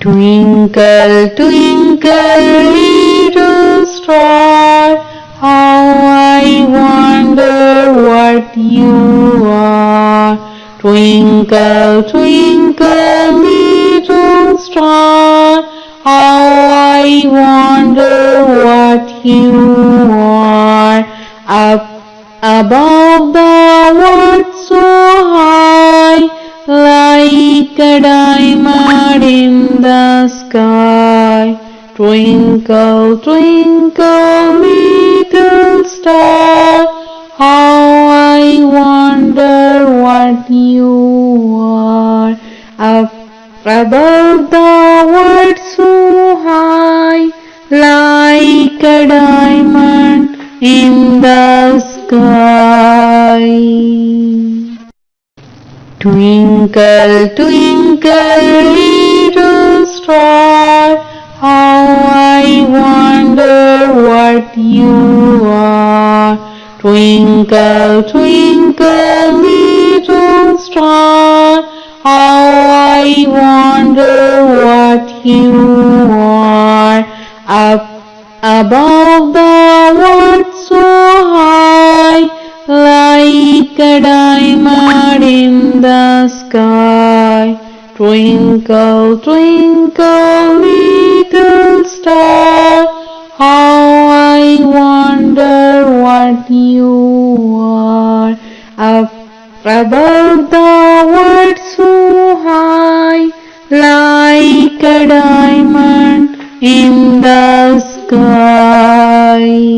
Twinkle, twinkle, little star, how I wonder what you are. Twinkle, twinkle, little star, how I wonder what you are. Up above the world so high, like a diamond in the sky. Twinkle, twinkle, little star, how I wonder what you are. Up above the world so high, like a diamond in the sky. Twinkle, twinkle, little star, how I wonder what you are. Twinkle, twinkle, little star, how I wonder what you are. Up above the world so high, like a diamond in the sky. Twinkle, twinkle, little star, how I wonder what you are. Up above the world so high, like a diamond in the sky.